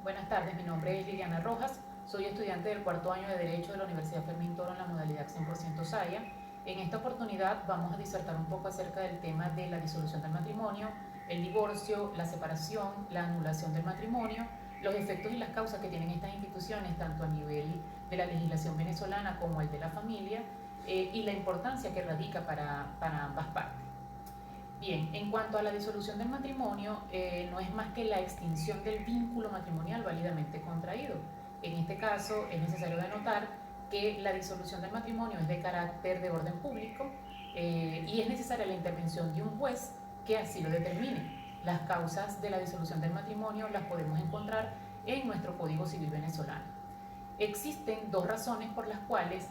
Buenas tardes, mi nombre es Liliana Rojas, soy estudiante del cuarto año de Derecho de la Universidad Fermín Toro en la modalidad 100% SAIA. En esta oportunidad vamos a disertar un poco acerca del tema de la disolución del matrimonio, el divorcio, la separación, la anulación del matrimonio, los efectos y las causas que tienen estas instituciones tanto a nivel de la legislación venezolana como el de la familia y la importancia que radica para ambas partes. Bien, en cuanto a la disolución del matrimonio, no es más que la extinción del vínculo matrimonial válidamente contraído. En este caso, es necesario denotar que la disolución del matrimonio es de carácter de orden público y es necesaria la intervención de un juez que así lo determine. Las causas de la disolución del matrimonio las podemos encontrar en nuestro Código Civil venezolano. Existen dos razones por las cuales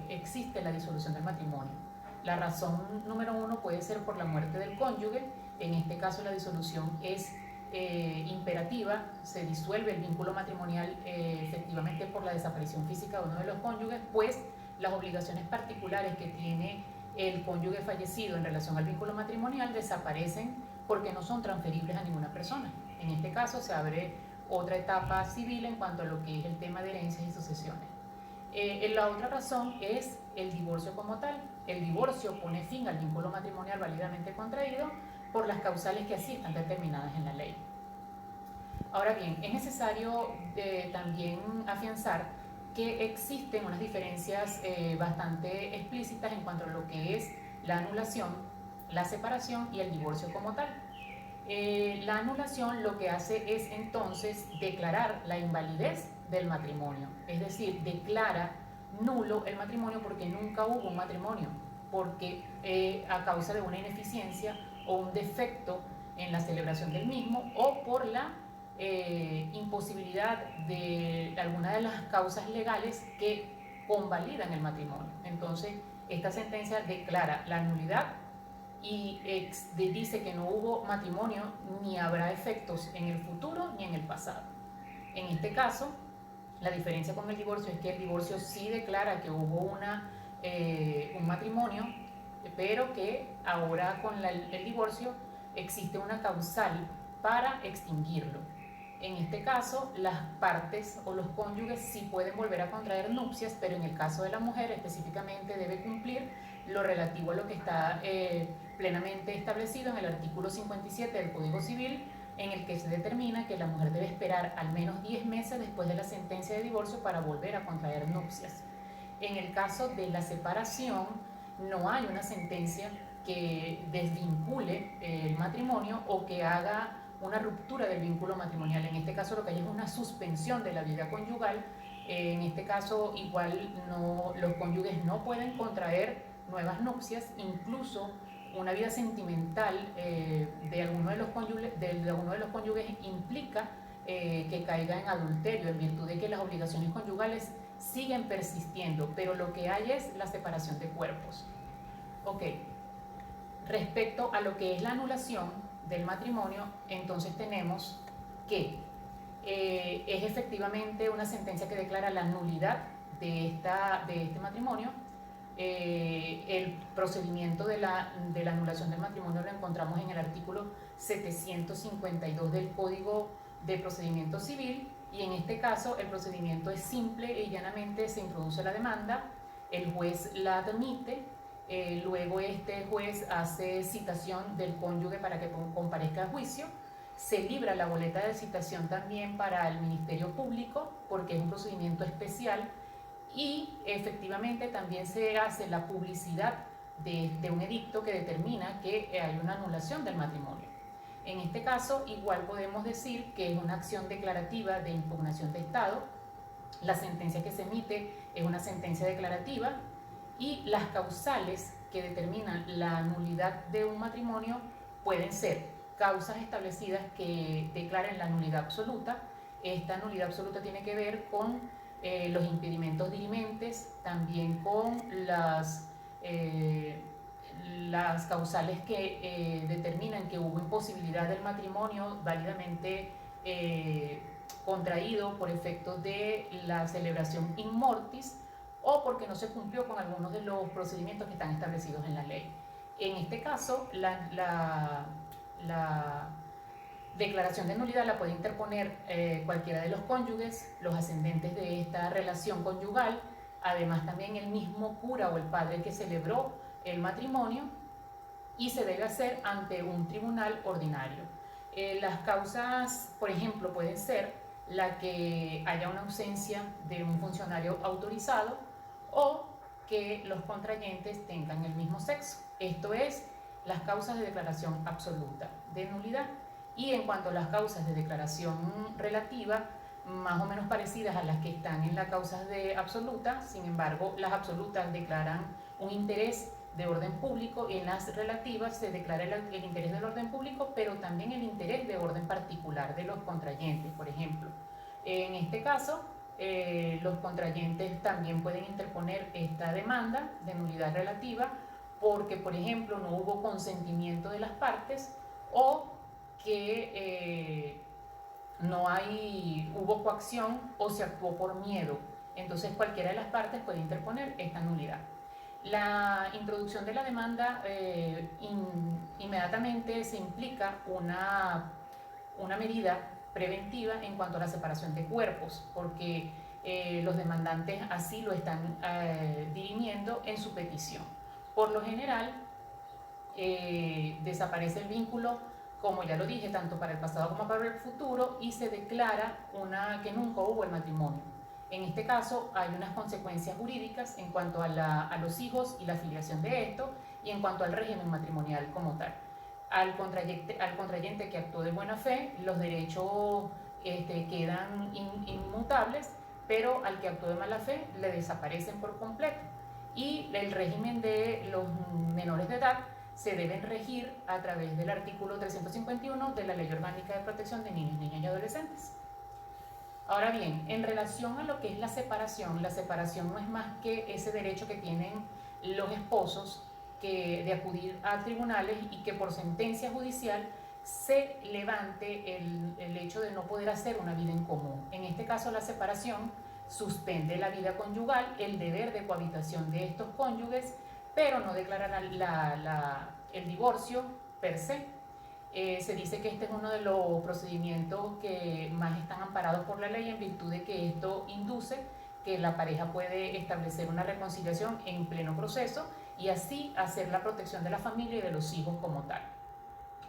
existe la disolución del matrimonio. La razón número uno puede ser por la muerte del cónyuge. En este caso la disolución es imperativa, se disuelve el vínculo matrimonial efectivamente por la desaparición física de uno de los cónyuges, pues las obligaciones particulares que tiene el cónyuge fallecido en relación al vínculo matrimonial desaparecen porque no son transferibles a ninguna persona. En este caso se abre otra etapa civil en cuanto a lo que es el tema de herencias y sucesiones. La otra razón es el divorcio como tal. El divorcio pone fin al vínculo matrimonial válidamente contraído por las causales que así están determinadas en la ley. Ahora bien, es necesario también afianzar que existen unas diferencias bastante explícitas en cuanto a lo que es la anulación, la separación y el divorcio como tal. La anulación lo que hace es entonces declarar la invalidez del matrimonio, es decir, declara nulo el matrimonio porque nunca hubo un matrimonio, porque a causa de una ineficiencia o un defecto en la celebración del mismo o por la imposibilidad de alguna de las causas legales que convalidan el matrimonio. Entonces, esta sentencia declara la nulidad y dice que no hubo matrimonio ni habrá efectos en el futuro ni en el pasado. En este caso, la diferencia con el divorcio es que el divorcio sí declara que hubo un matrimonio, pero que ahora con el divorcio existe una causal para extinguirlo. En este caso, las partes o los cónyuges sí pueden volver a contraer nupcias, pero en el caso de la mujer específicamente debe cumplir lo relativo a lo que está plenamente establecido en el artículo 57 del Código Civil, en el que se determina que la mujer debe esperar al menos 10 meses después de la sentencia de divorcio para volver a contraer nupcias. En el caso de la separación, no hay una sentencia que desvincule el matrimonio o que haga una ruptura del vínculo matrimonial. En este caso lo que hay es una suspensión de la vida conyugal. En este caso igual los cónyuges no pueden contraer nuevas nupcias, incluso una vida sentimental de alguno de los cónyuges implica que caiga en adulterio en virtud de que las obligaciones conyugales siguen persistiendo, pero lo que hay es la separación de cuerpos. Ok, respecto a lo que es la anulación del matrimonio, entonces tenemos que es efectivamente una sentencia que declara la nulidad de este matrimonio. El procedimiento de la anulación del matrimonio lo encontramos en el artículo 752 del Código de Procedimiento Civil, y en este caso el procedimiento es simple y llanamente se introduce la demanda, el juez la admite, luego este juez hace citación del cónyuge para que comparezca a juicio, se libra la boleta de citación también para el Ministerio Público porque es un procedimiento especial, y efectivamente también se hace la publicidad de un edicto que determina que hay una anulación del matrimonio. En este caso igual podemos decir que es una acción declarativa de impugnación de Estado. La sentencia que se emite es una sentencia declarativa y las causales que determinan la nulidad de un matrimonio pueden ser causas establecidas que declaren la nulidad absoluta. Esta nulidad absoluta tiene que ver con los impedimentos dirimentes, también con las causales que determinan que hubo imposibilidad del matrimonio válidamente contraído por efectos de la celebración in mortis o porque no se cumplió con algunos de los procedimientos que están establecidos en la ley. En este caso, Declaración de nulidad la puede interponer cualquiera de los cónyuges, los ascendentes de esta relación conyugal, además también el mismo cura o el padre que celebró el matrimonio, y se debe hacer ante un tribunal ordinario. Las causas, por ejemplo, pueden ser la que haya una ausencia de un funcionario autorizado o que los contrayentes tengan el mismo sexo. Esto es las causas de declaración absoluta de nulidad. Y en cuanto a las causas de declaración relativa, más o menos parecidas a las que están en las causas de absoluta, sin embargo, las absolutas declaran un interés de orden público y en las relativas se declara el interés del orden público, pero también el interés de orden particular de los contrayentes, por ejemplo. En este caso, los contrayentes también pueden interponer esta demanda de nulidad relativa porque, por ejemplo, no hubo consentimiento de las partes o que hubo coacción o se actuó por miedo. Entonces cualquiera de las partes puede interponer esta nulidad. La introducción de la demanda inmediatamente se implica una medida preventiva en cuanto a la separación de cuerpos, porque los demandantes así lo están dirimiendo en su petición. Por lo general, desaparece el vínculo, como ya lo dije, tanto para el pasado como para el futuro, y se declara que nunca hubo el matrimonio. En este caso hay unas consecuencias jurídicas en cuanto a los hijos y la filiación de esto, y en cuanto al régimen matrimonial como tal. Al contrayente que actuó de buena fe, los derechos quedan inmutables, pero al que actuó de mala fe le desaparecen por completo. Y el régimen de los menores de edad se deben regir a través del artículo 351 de la Ley Orgánica de Protección de Niños, Niñas y Adolescentes. Ahora bien, en relación a lo que es la separación no es más que ese derecho que tienen los esposos de acudir a tribunales y que por sentencia judicial se levante el hecho de no poder hacer una vida en común. En este caso, la separación suspende la vida conyugal, el deber de cohabitación de estos cónyuges, pero no declara el divorcio per se. Se dice que este es uno de los procedimientos que más están amparados por la ley en virtud de que esto induce que la pareja puede establecer una reconciliación en pleno proceso y así hacer la protección de la familia y de los hijos como tal.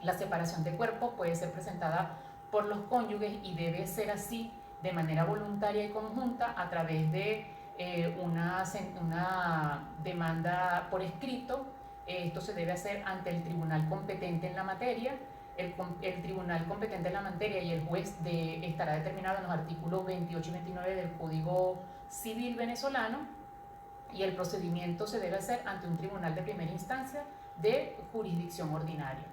La separación de cuerpos puede ser presentada por los cónyuges y debe ser así de manera voluntaria y conjunta a través de una demanda por escrito. Esto se debe hacer ante el tribunal competente en la materia. El tribunal competente en la materia y el juez estará determinado en los artículos 28 y 29 del Código Civil venezolano, y el procedimiento se debe hacer ante un tribunal de primera instancia de jurisdicción ordinaria.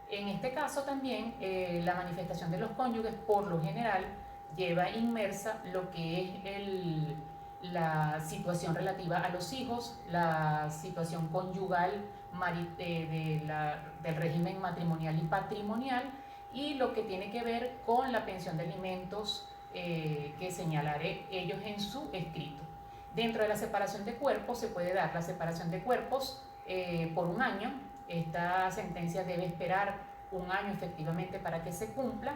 En este caso también la manifestación de los cónyuges por lo general lleva inmersa lo que es la situación relativa a los hijos, la situación conyugal del régimen matrimonial y patrimonial, y lo que tiene que ver con la pensión de alimentos que señalaré ellos en su escrito. Dentro de la separación de cuerpos se puede dar la separación de cuerpos por un año. Esta sentencia debe esperar un año efectivamente para que se cumpla.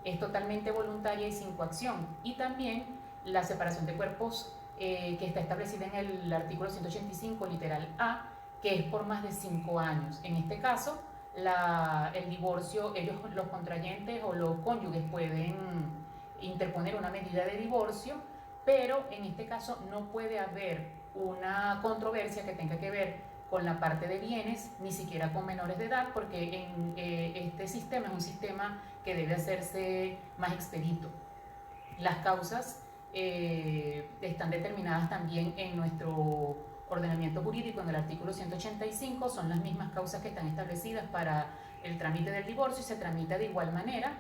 Es totalmente voluntaria y sin coacción. Y también la separación de cuerpos que está establecida en el artículo 185, literal A, que es por más de 5 años. En este caso, el divorcio, los contrayentes o los cónyuges pueden interponer una medida de divorcio, pero en este caso no puede haber una controversia que tenga que ver con la parte de bienes, ni siquiera con menores de edad, porque este sistema es un sistema que debe hacerse más expedito. Las causas están determinadas también en nuestro ordenamiento jurídico en el artículo 185, son las mismas causas que están establecidas para el trámite del divorcio y se tramita de igual manera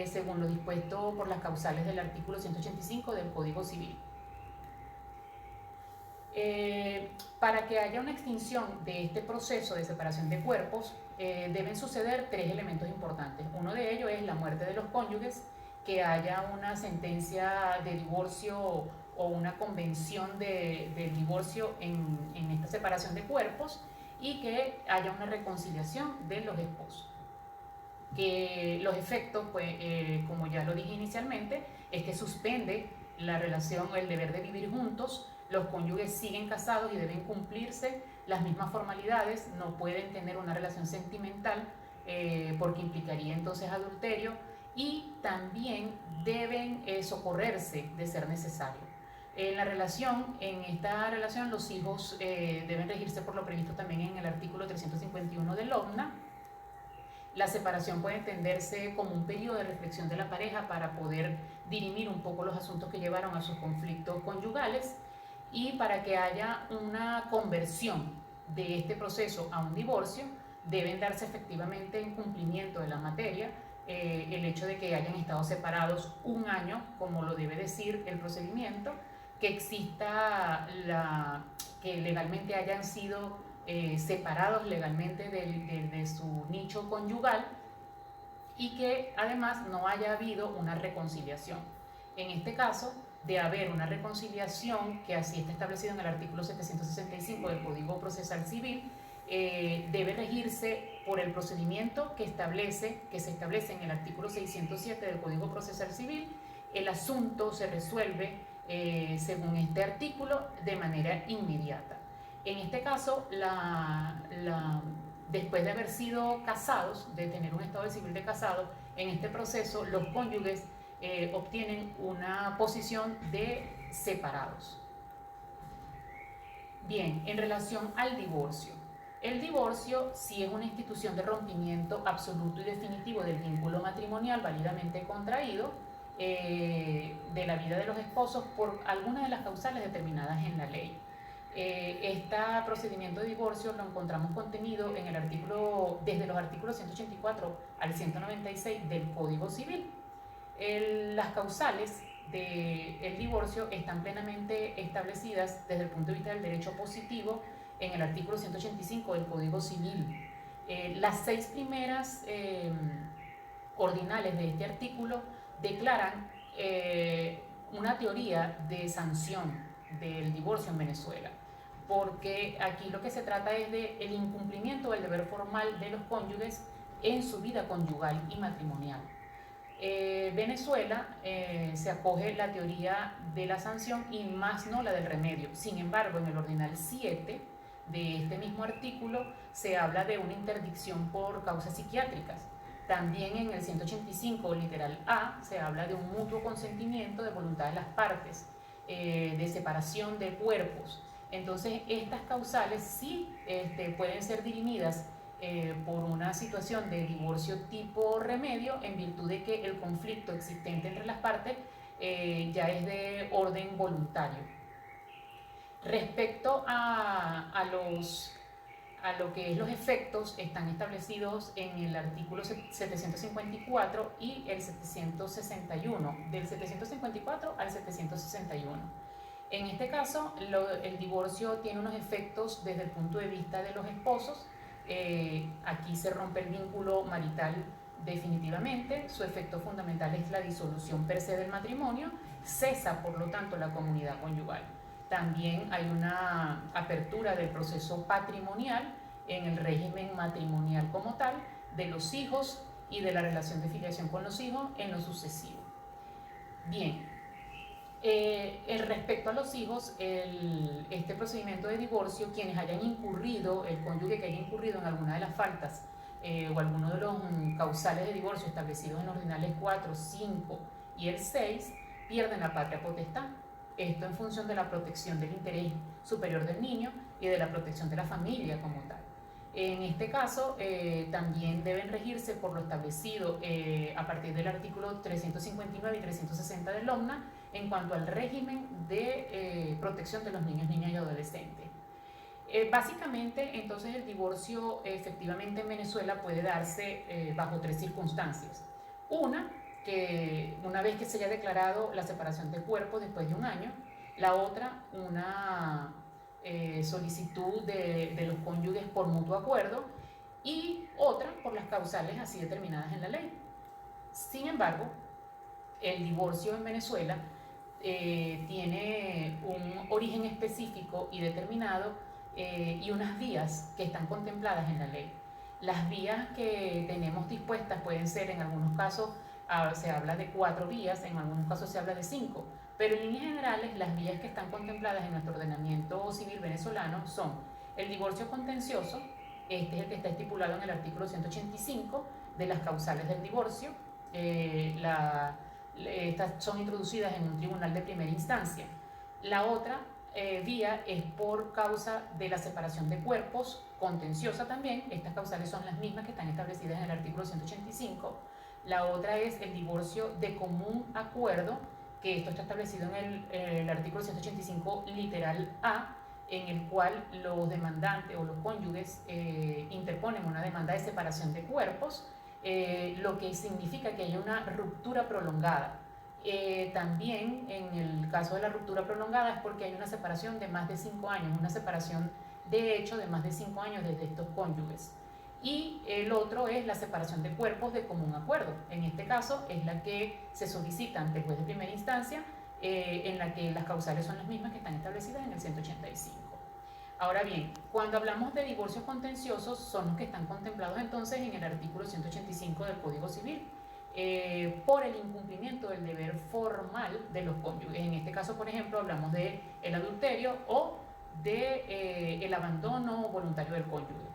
según lo dispuesto por las causales del artículo 185 del Código Civil. Para que haya una extinción de este proceso de separación de cuerpos, deben suceder 3 elementos importantes. Uno de ellos es la muerte de los cónyuges, que haya una sentencia de divorcio o una convención de divorcio en esta separación de cuerpos y que haya una reconciliación de los esposos. que los efectos, pues, como ya lo dije inicialmente, es que suspende la relación, el deber de vivir juntos, los cónyuges siguen casados y deben cumplirse las mismas formalidades, no pueden tener una relación sentimental porque implicaría entonces adulterio, y también deben socorrerse de ser necesario. En esta relación los hijos deben regirse por lo previsto también en el artículo 351 del OMNA. La separación puede entenderse como un periodo de reflexión de la pareja para poder dirimir un poco los asuntos que llevaron a sus conflictos conyugales, y para que haya una conversión de este proceso a un divorcio deben darse efectivamente en cumplimiento de la materia el hecho de que hayan estado separados un año, como lo debe decir el procedimiento, que exista que legalmente hayan sido separados legalmente de su nicho conyugal, y que además no haya habido una reconciliación. En este caso, de haber una reconciliación, que así está establecido en el artículo 765 del Código Procesal Civil, debe regirse por el procedimiento que se establece en el artículo 607 del Código Procesal Civil. El asunto se resuelve según este artículo de manera inmediata. En este caso, después de haber sido casados, de tener un estado civil de casado, en este proceso los cónyuges obtienen una posición de separados. Bien, en relación al divorcio. El divorcio sí es una institución de rompimiento absoluto y definitivo del vínculo matrimonial válidamente contraído de la vida de los esposos por alguna de las causales determinadas en la ley. Este procedimiento de divorcio lo encontramos contenido en el artículo, desde los artículos 184 al 196 del Código Civil. Las causales del divorcio están plenamente establecidas desde el punto de vista del derecho positivo en el artículo 185 del Código Civil. Las 6 primeras ordinales de este artículo declaran una teoría de sanción del divorcio en Venezuela, porque aquí lo que se trata es del incumplimiento del deber formal de los cónyuges en su vida conyugal y matrimonial. Venezuela se acoge la teoría de la sanción y más no la del remedio. Sin embargo, en el ordinal 7 de este mismo artículo se habla de una interdicción por causas psiquiátricas. También en el 185, literal A, se habla de un mutuo consentimiento de voluntad de las partes, de separación de cuerpos. Entonces, estas causales sí pueden ser dirimidas por una situación de divorcio tipo remedio, en virtud de que el conflicto existente entre las partes ya es de orden voluntario. Respecto a lo que es los efectos, están establecidos en el artículo 754 y el 761, del 754 al 761. En este caso, el divorcio tiene unos efectos desde el punto de vista de los esposos. Aquí se rompe el vínculo marital definitivamente, su efecto fundamental es la disolución per se del matrimonio, cesa por lo tanto la comunidad conyugal. También hay una apertura del proceso patrimonial en el régimen matrimonial como tal, de los hijos y de la relación de filiación con los hijos en lo sucesivo. Bien, respecto a los hijos, este procedimiento de divorcio, quienes hayan incurrido, el cónyuge que haya incurrido en alguna de las faltas o alguno de los causales de divorcio establecidos en los ordinales 4, 5 y el 6, pierden la patria potestad. Esto en función de la protección del interés superior del niño y de la protección de la familia como tal. En este caso, también deben regirse por lo establecido a partir del artículo 359 y 360 del OMNA en cuanto al régimen de protección de los niños, niñas y adolescentes. Básicamente, entonces, el divorcio efectivamente en Venezuela puede darse bajo 3 circunstancias. Una vez que se haya declarado la separación de cuerpos después de un año. La otra, una solicitud de los cónyuges por mutuo acuerdo, y otra por las causales así determinadas en la ley. Sin embargo, el divorcio en Venezuela tiene un origen específico y determinado y unas vías que están contempladas en la ley. Las vías que tenemos dispuestas pueden ser, en algunos casos se habla de 4 vías, en algunos casos se habla de 5, pero en líneas generales las vías que están contempladas en nuestro ordenamiento civil venezolano son el divorcio contencioso, este es el que está estipulado en el artículo 185 de las causales del divorcio. Estas son introducidas en un tribunal de primera instancia. La otra vía es por causa de la separación de cuerpos, contenciosa también. Estas causales son las mismas que están establecidas en el artículo 185. La otra es el divorcio de común acuerdo, que esto está establecido en el artículo 185 literal A, en el cual los demandantes o los cónyuges interponen una demanda de separación de cuerpos, lo que significa que hay una ruptura prolongada. También en el caso de la ruptura prolongada es porque hay una separación de más de 5 años, una separación de hecho de más de 5 años desde estos cónyuges. Y el otro es la separación de cuerpos de común acuerdo. En este caso es la que se solicita ante el juez de primera instancia, en la que las causales son las mismas que están establecidas en el 185. Ahora bien, cuando hablamos de divorcios contenciosos, son los que están contemplados entonces en el artículo 185 del Código Civil, por el incumplimiento del deber formal de los cónyuges. En este caso, por ejemplo, hablamos del adulterio o del abandono voluntario del cónyuge.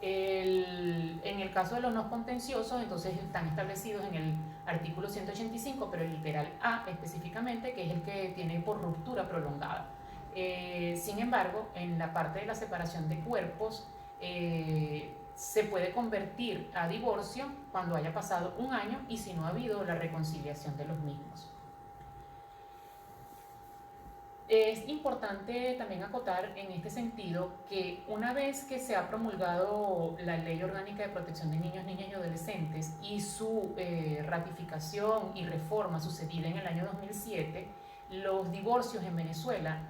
En el caso de los no contenciosos, entonces están establecidos en el artículo 185, pero el literal A específicamente, que es el que tiene por ruptura prolongada. Sin embargo, en la parte de la separación de cuerpos, se puede convertir a divorcio cuando haya pasado 1 año y si no ha habido la reconciliación de los mismos. Es importante también acotar en este sentido que una vez que se ha promulgado la Ley Orgánica de Protección de Niños, Niñas y Adolescentes y su ratificación y reforma sucedida en el año 2007, los divorcios en Venezuela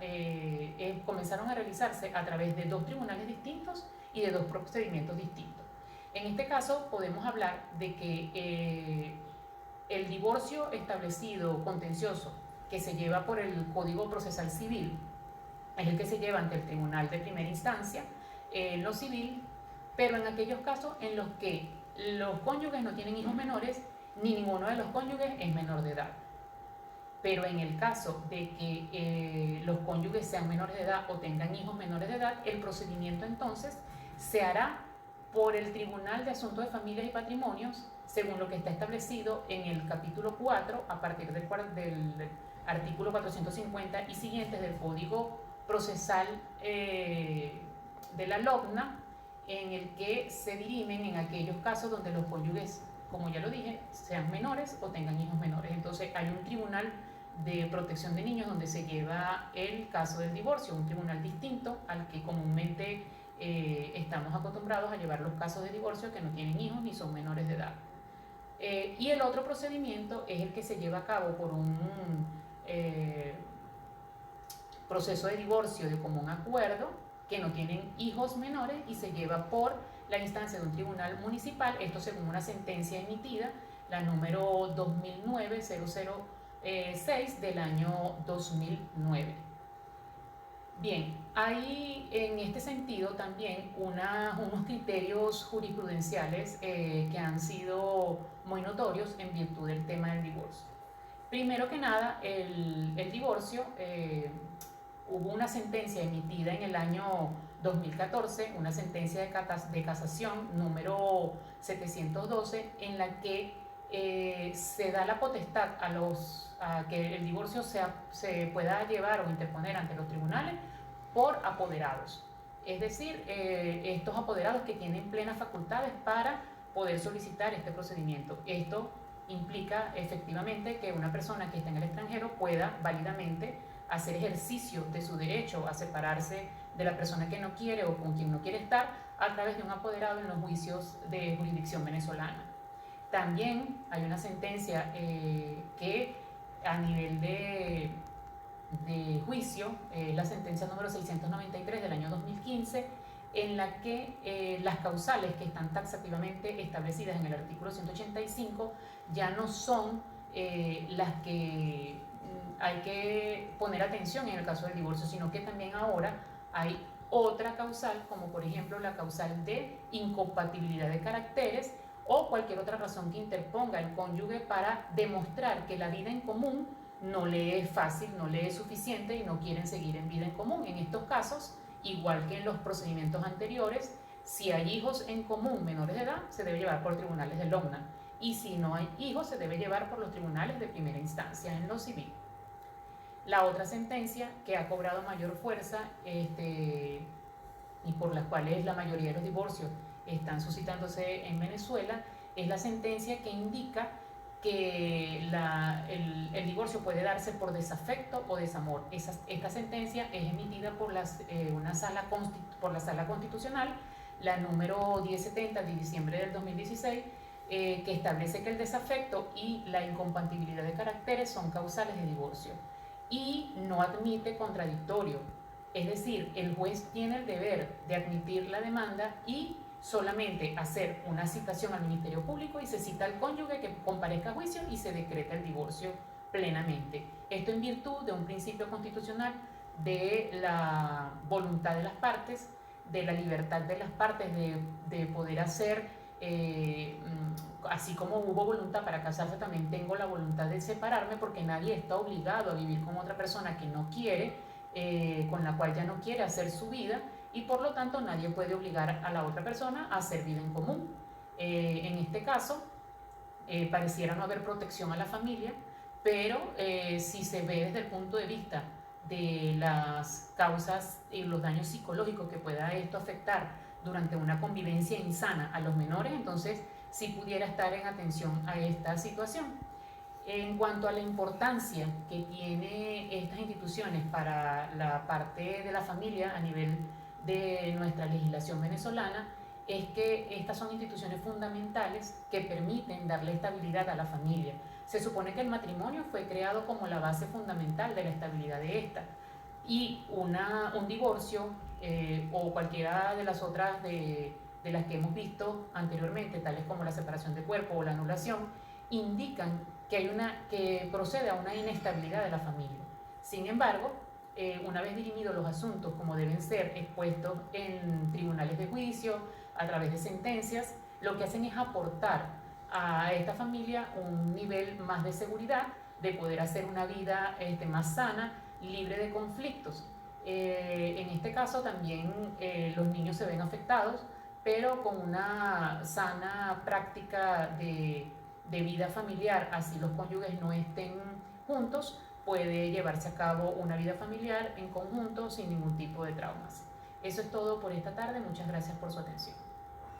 comenzaron a realizarse a través de 2 tribunales distintos y de 2 procedimientos distintos. En este caso podemos hablar de que el divorcio establecido contencioso que se lleva por el Código Procesal Civil es el que se lleva ante el tribunal de primera instancia en lo civil, pero en aquellos casos en los que los cónyuges no tienen hijos menores ni ninguno de los cónyuges es menor de edad. Pero en el caso de que los cónyuges sean menores de edad o tengan hijos menores de edad, el procedimiento entonces se hará por el Tribunal de Asuntos de Familias y Patrimonios, según lo que está establecido en el capítulo 4, a partir del artículo 450 y siguientes del Código Procesal de la LOGNA, en el que se dirimen en aquellos casos donde los cónyuges, como ya lo dije, sean menores o tengan hijos menores. Entonces hay un tribunal de protección de niños donde se lleva el caso del divorcio, un tribunal distinto al que comúnmente estamos acostumbrados a llevar los casos de divorcio que no tienen hijos ni son menores de edad. Y el otro procedimiento es el que se lleva a cabo por un proceso de divorcio de común acuerdo, que no tienen hijos menores y se lleva por la instancia de un tribunal municipal, esto según una sentencia emitida, la número 2009-006 del año 2009. Bien, hay en este sentido también unos criterios jurisprudenciales que han sido muy notorios en virtud del tema del divorcio. Primero que nada, el divorcio, hubo una sentencia emitida en el año 2014, una sentencia de casación número 712, en la que se da la potestad a que el divorcio se pueda llevar o interponer ante los tribunales por apoderados. Es decir, estos apoderados que tienen plenas facultades para poder solicitar este procedimiento. Esto implica efectivamente que una persona que está en el extranjero pueda válidamente hacer ejercicio de su derecho a separarse de la persona que no quiere o con quien no quiere estar a través de un apoderado en los juicios de jurisdicción venezolana. También hay una sentencia que a nivel de juicio, la sentencia número 693 del año 2015, en la que las causales que están taxativamente establecidas en el artículo 185 ya no son las que hay que poner atención en el caso del divorcio, sino que también ahora hay otra causal, como por ejemplo la causal de incompatibilidad de caracteres o cualquier otra razón que interponga el cónyuge para demostrar que la vida en común no le es fácil, no le es suficiente y no quieren seguir en vida en común. En estos casos, igual que en los procedimientos anteriores, si hay hijos en común menores de edad, se debe llevar por tribunales de LOGNA, y si no hay hijos, se debe llevar por los tribunales de primera instancia en lo civil. La otra sentencia que ha cobrado mayor fuerza y por las cuales la mayoría de los divorcios están suscitándose en Venezuela es la sentencia que indica que el divorcio puede darse por desafecto o desamor. Esta sentencia es emitida por la Sala Constitucional, la número 1070 de diciembre del 2016, que establece que el desafecto y la incompatibilidad de caracteres son causales de divorcio y no admite contradictorio. Es decir, el juez tiene el deber de admitir la demanda y solamente hacer una citación al Ministerio Público y se cita al cónyuge que comparezca a juicio y se decreta el divorcio plenamente. Esto en virtud de un principio constitucional de la voluntad de las partes, de la libertad de las partes de poder hacer, así como hubo voluntad para casarse, también tengo la voluntad de separarme, porque nadie está obligado a vivir con otra persona que no quiere, con la cual ya no quiere hacer su vida, y por lo tanto nadie puede obligar a la otra persona a hacer vida en común. En este caso, pareciera no haber protección a la familia, pero si se ve desde el punto de vista de las causas y los daños psicológicos que pueda esto afectar durante una convivencia insana a los menores, entonces sí pudiera estar en atención a esta situación. En cuanto a la importancia que tiene estas instituciones para la parte de la familia a nivel de nuestra legislación venezolana, es que estas son instituciones fundamentales que permiten darle estabilidad a la familia. Se supone que el matrimonio fue creado como la base fundamental de la estabilidad de esta, y un divorcio o cualquiera de las otras de las que hemos visto anteriormente, tales como la separación de cuerpo o la anulación, indican que procede a una inestabilidad de la familia. Sin embargo, una vez dirimidos los asuntos como deben ser expuestos en tribunales de juicio, a través de sentencias, lo que hacen es aportar a esta familia un nivel más de seguridad, de poder hacer una vida más sana, libre de conflictos. En este caso también los niños se ven afectados, pero con una sana práctica de vida familiar, así los cónyuges no estén juntos, puede llevarse a cabo una vida familiar en conjunto sin ningún tipo de traumas. Eso es todo por esta tarde. Muchas gracias por su atención.